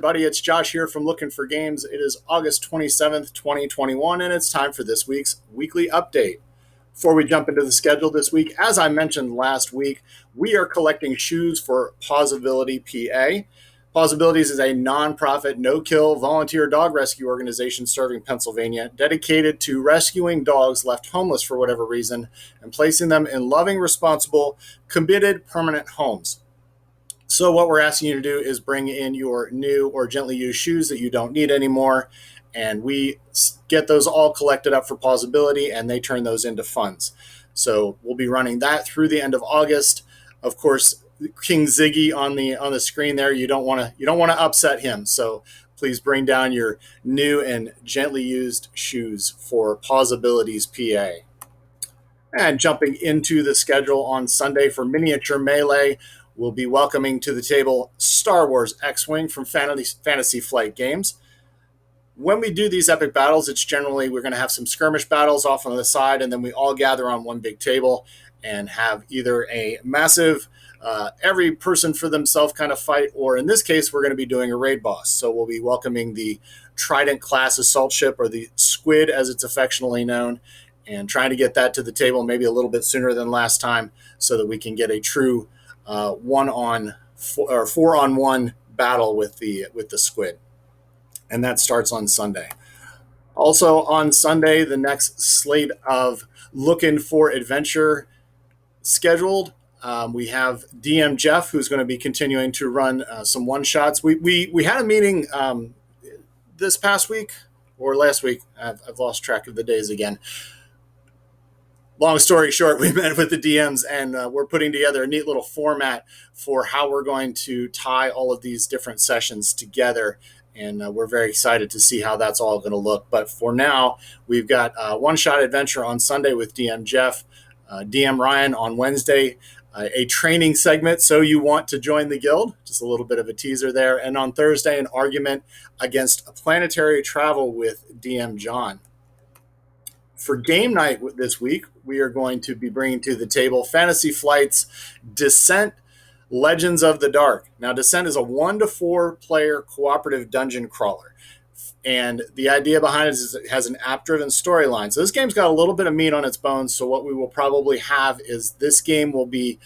Everybody, it's Josh here from Lookin for Games. It is August 27th, 2021, and it's time for this week's weekly update. Before we jump into the schedule this week, as I mentioned last week, we are collecting shoes for Pausability PA. Pausabilities is a nonprofit, no-kill volunteer dog rescue organization serving Pennsylvania, dedicated to rescuing dogs left homeless for whatever reason and placing them in loving, responsible, committed, permanent homes. So what we're asking you to do is bring in your new or gently used shoes that you don't need anymore, and we get those all collected up for Pausability, and they turn those into funds. So we'll be running that through the end of August. Of course, King Ziggy on the screen there. You don't want to upset him. So please bring down your new and gently used shoes for Pausabilities PA. And jumping into the schedule on Sunday for Miniature Melee, we'll be welcoming to the table Star Wars X-Wing from Fantasy Flight Games. When we do these epic battles, it's generally we're going to have some skirmish battles off on the side, and then we all gather on one big table and have either a massive every person for themselves kind of fight, or in this case, we're going to be doing a raid boss. So we'll be welcoming the Trident class assault ship, or the Squid as it's affectionately known, and trying to get that to the table maybe a little bit sooner than last time so that we can get a true 4-on-1 battle with the Squid, and that starts on Sunday. Also on Sunday, the next slate of Lookin for Adventure scheduled. We have DM Jeff, who's going to be continuing to run some one shots. We had a meeting this past week or last week. I've lost track of the days again. Long story short, we met with the DMs, and we're putting together a neat little format for how we're going to tie all of these different sessions together. And we're very excited to see how that's all going to look. But for now, we've got one-shot adventure on Sunday with DM Jeff, DM Ryan on Wednesday, a training segment, So You Want to Join the Guild, just a little bit of a teaser there. And on Thursday, an argument against planetary travel with DM John. For game night this week, we are going to be bringing to the table Fantasy Flight's Descent Legends of the Dark. Now, Descent is a 1 to 4 player cooperative dungeon crawler. And the idea behind it is it has an app-driven storyline. So this game's got a little bit of meat on its bones. So what we will probably have is this game will be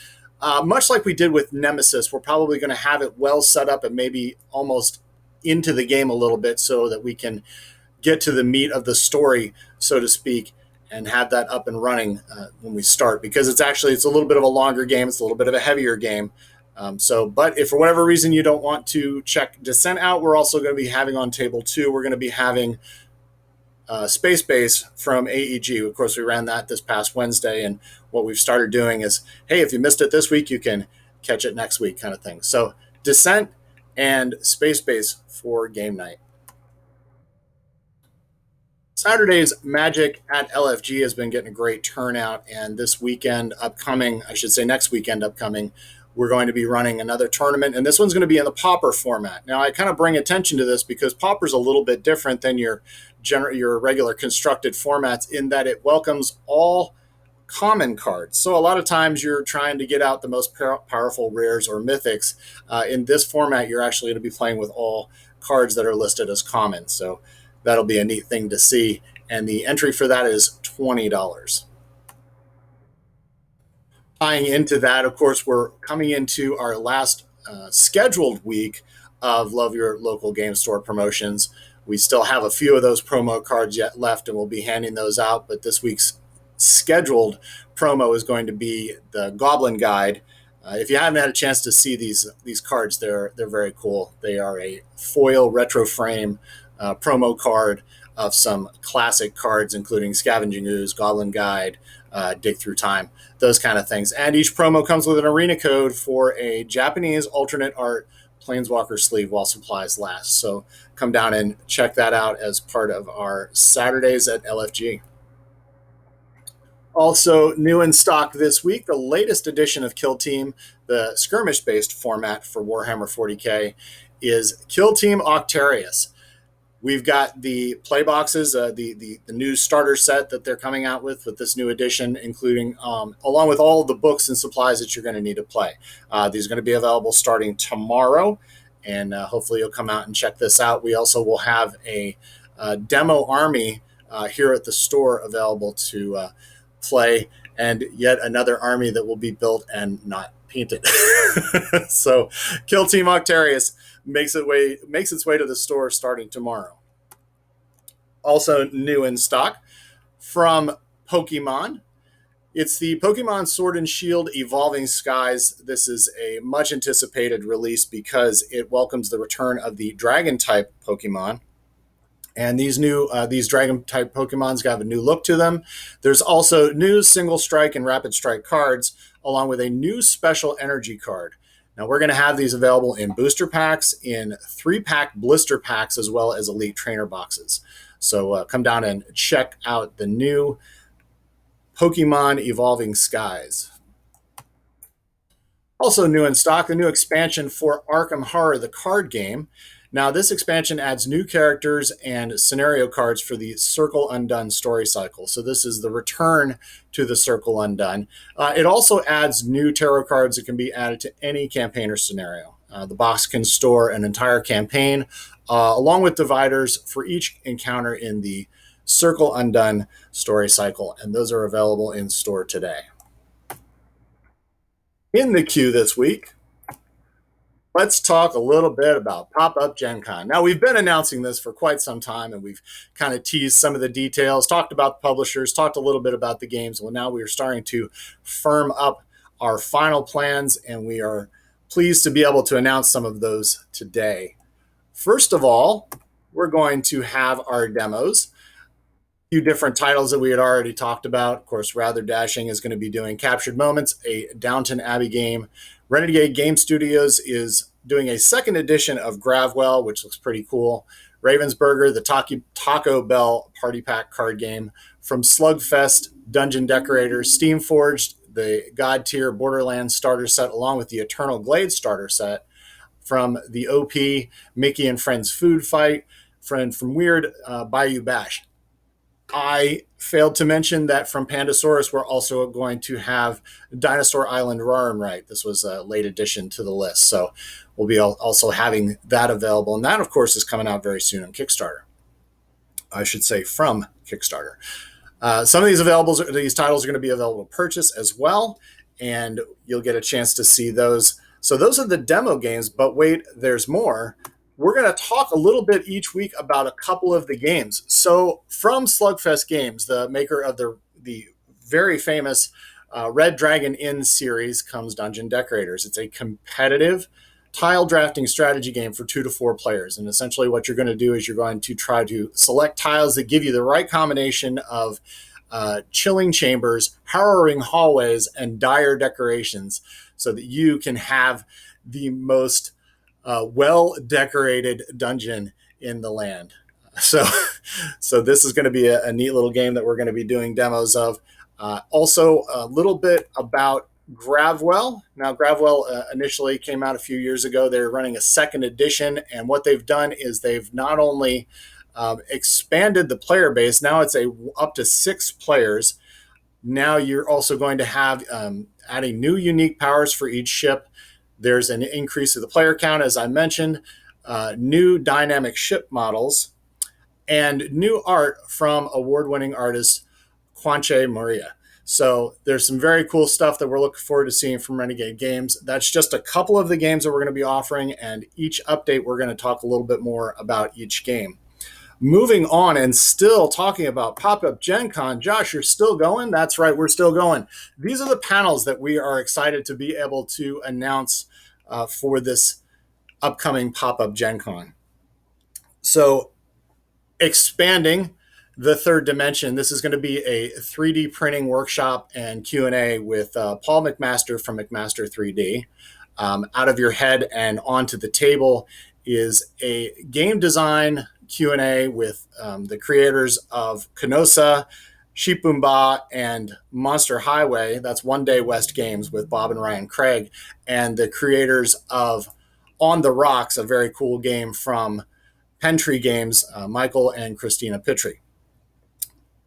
much like we did with Nemesis. We're probably going to have it well set up and maybe almost into the game a little bit so that we can get to the meat of the story, so to speak, and have that up and running when we start, because it's a little bit of a longer game. It's a little bit of a heavier game. But if for whatever reason you don't want to check Descent out, we're also going to be having on table 2, we're going to be having Space Base from AEG. Of course, we ran that this past Wednesday, and what we've started doing is, hey, if you missed it this week, you can catch it next week kind of thing. So Descent and Space Base for game night. Saturday's Magic at LFG has been getting a great turnout, and this weekend upcoming, I should say next weekend upcoming, we're going to be running another tournament, and this one's going to be in the Pauper format. Now, I kind of bring attention to this because Pauper's a little bit different than your regular constructed formats in that it welcomes all common cards. So a lot of times you're trying to get out the most powerful rares or mythics. In this format, you're actually going to be playing with all cards that are listed as common. So that'll be a neat thing to see. And the entry for that is $20. Tying into that, of course, we're coming into our last scheduled week of Love Your Local Game Store promotions. We still have a few of those promo cards yet left, and we'll be handing those out. But this week's scheduled promo is going to be the Goblin Guide. If you haven't had a chance to see these cards, they're very cool. They are a foil retro frame promo card of some classic cards, including Scavenging Ooze, Goblin Guide, Dig Through Time, those kind of things. And each promo comes with an arena code for a Japanese alternate art Planeswalker sleeve while supplies last. So come down and check that out as part of our Saturdays at LFG. Also new in stock this week, the latest edition of Kill Team, the skirmish-based format for Warhammer 40K, is Kill Team Octarius. We've got the play boxes, the new starter set that they're coming out with this new edition, including along with all of the books and supplies that you're going to need to play. These are going to be available starting tomorrow, and hopefully you'll come out and check this out. We also will have a demo army here at the store available to play, and yet another army that will be built and not painted. So Kill Team Octarius makes its way to the store starting tomorrow. Also new in stock from Pokemon, it's the Pokemon Sword and Shield Evolving Skies. This is a much anticipated release because it welcomes the return of the Dragon type Pokemon. And these Dragon type Pokemons have a new look to them. There's also new Single Strike and Rapid Strike cards, along with a new Special Energy card. Now we're going to have these available in booster packs, in 3-pack blister packs, as well as Elite Trainer boxes. So come down and check out the new Pokemon Evolving Skies. Also new in stock, the new expansion for Arkham Horror, the card game. Now, this expansion adds new characters and scenario cards for the Circle Undone story cycle. So this is the return to the Circle Undone. It also adds new tarot cards that can be added to any campaign or scenario. The box can store an entire campaign, along with dividers for each encounter in the Circle Undone story cycle, and those are available in store today. In the queue this week, let's talk a little bit about Pop-Up Gen Con. Now, we've been announcing this for quite some time, and we've kind of teased some of the details, talked about the publishers, talked a little bit about the games. Well, now we are starting to firm up our final plans, and we are pleased to be able to announce some of those today. First of all, we're going to have our demos. Few different titles that we had already talked about. Of course, Rather Dashing is going to be doing Captured Moments, a Downton Abbey game. Renegade Game Studios is doing a second edition of Gravwell, which looks pretty cool. Ravensburger, the Taco Bell Party Pack card game. From Slugfest, Dungeon Decorators, Steamforged, the God Tier Borderlands starter set, along with the Eternal Glade starter set. From the OP, Mickey and Friends Food Fight. From Weird, Bayou Bash. I failed to mention that from Pandasaurus, we're also going to have Dinosaur Island Roar and Write. This was a late addition to the list, so we'll be also having that available. And that, of course, is coming out very soon on Kickstarter. I should say from Kickstarter. Some of these titles are going to be available to purchase as well, and you'll get a chance to see those. So those are the demo games, but wait, there's more. We're going to talk a little bit each week about a couple of the games. So from Slugfest Games, the maker of the very famous Red Dragon Inn series, comes Dungeon Decorators. It's a competitive tile drafting strategy game for 2 to 4 players. And essentially what you're going to do is you're going to try to select tiles that give you the right combination of chilling chambers, harrowing hallways, and dire decorations so that you can have the most well-decorated dungeon in the land. So this is going to be a neat little game that we're going to be doing demos of. Also, a little bit about Gravwell. Now, Gravwell initially came out a few years ago. They're running a second edition, and what they've done is they've not only expanded the player base, now it's up to 6 players. Now you're also going to have adding new unique powers for each ship. There's an increase of the player count, as I mentioned, new dynamic ship models, and new art from award-winning artist Quanche Maria. So there's some very cool stuff that we're looking forward to seeing from Renegade Games. That's just a couple of the games that we're going to be offering, and each update we're going to talk a little bit more about each game. Moving on and still talking about Pop-Up Gen Con. Josh, you're still going? That's right, we're still going. These are the panels that we are excited to be able to announce for this upcoming Pop-Up Gen Con. So expanding the third dimension, this is going to be a 3D printing workshop and Q&A with Paul McMaster from McMaster 3D. Out of your head and onto the table is a game design Q&A with the creators of Canosa, Sheep Boomba, and Monster Highway. That's One Day West Games with Bob and Ryan Craig, and the creators of On the Rocks, a very cool game from Pentree Games, Michael and Christina Pitry.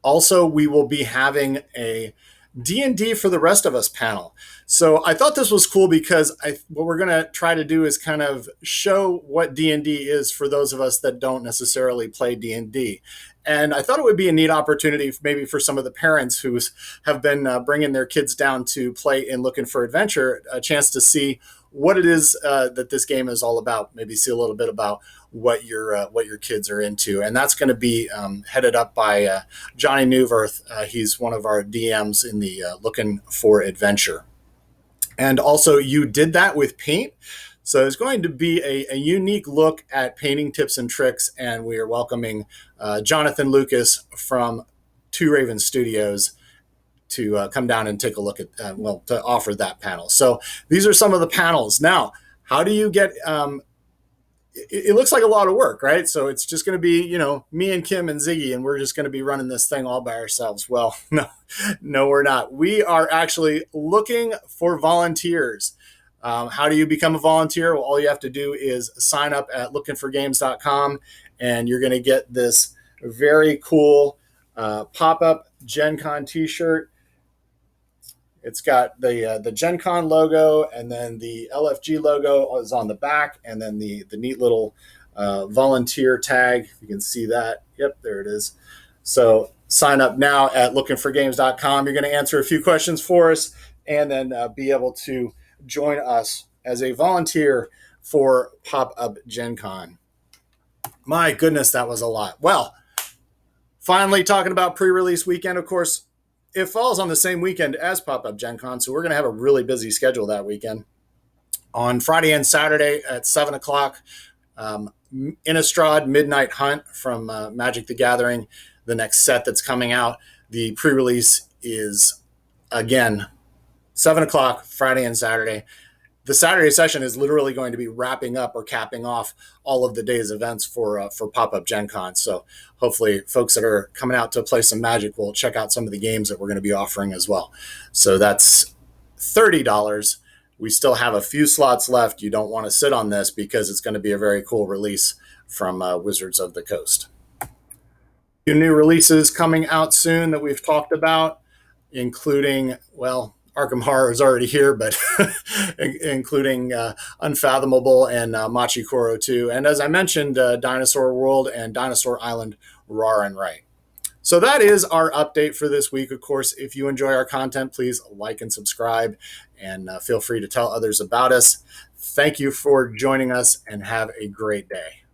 Also, we will be having a D&D for the rest of us panel. So I thought this was cool because what we're going to try to do is kind of show what D&D is for those of us that don't necessarily play D&D. And I thought it would be a neat opportunity maybe for some of the parents who have been bringing their kids down to play in Lookin for Adventure, a chance to see what it is that this game is all about. Maybe see a little bit about what your kids are into, and that's going to be headed up by Johnny Newverth. He's one of our DMs in the Lookin for Adventure, and also you did that with paint. So it's going to be a unique look at painting tips and tricks, and we are welcoming Jonathan Lucas from Two Raven Studios to come down and take a look at, to offer that panel. So these are some of the panels. Now, how do you get, it looks like a lot of work, right? So it's just going to be, me and Kim and Ziggy, and we're just going to be running this thing all by ourselves. Well, no, we're not. We are actually looking for volunteers. How do you become a volunteer? Well, all you have to do is sign up at lookinforgames.com, and you're going to get this very cool pop-up Gen Con t-shirt. It's got the Gen Con logo, and then the LFG logo is on the back, and then the neat little volunteer tag. If you can see that. Yep, there it is. So sign up now at lookinforgames.com. You're going to answer a few questions for us, and then be able to join us as a volunteer for Pop-Up Gen Con. My goodness, that was a lot. Well, finally talking about pre-release weekend, of course, it falls on the same weekend as Pop-Up Gen Con, so we're going to have a really busy schedule that weekend. On Friday and Saturday at 7 o'clock, Innistrad Midnight Hunt from Magic the Gathering, the next set that's coming out. The pre-release is, again, 7 o'clock, Friday and Saturday. The Saturday session is literally going to be wrapping up or capping off all of the day's events for Pop-Up Gen Con. So hopefully folks that are coming out to play some Magic will check out some of the games that we're going to be offering as well. So that's $30. We still have a few slots left. You don't want to sit on this because it's going to be a very cool release from Wizards of the Coast. A few new releases coming out soon that we've talked about, including, Arkham Horror is already here, but including Unfathomable and Machi Koro 2. And as I mentioned, Dinosaur World and Dinosaur Island Raw and Right. So that is our update for this week. Of course, if you enjoy our content, please like and subscribe, and feel free to tell others about us. Thank you for joining us, and have a great day.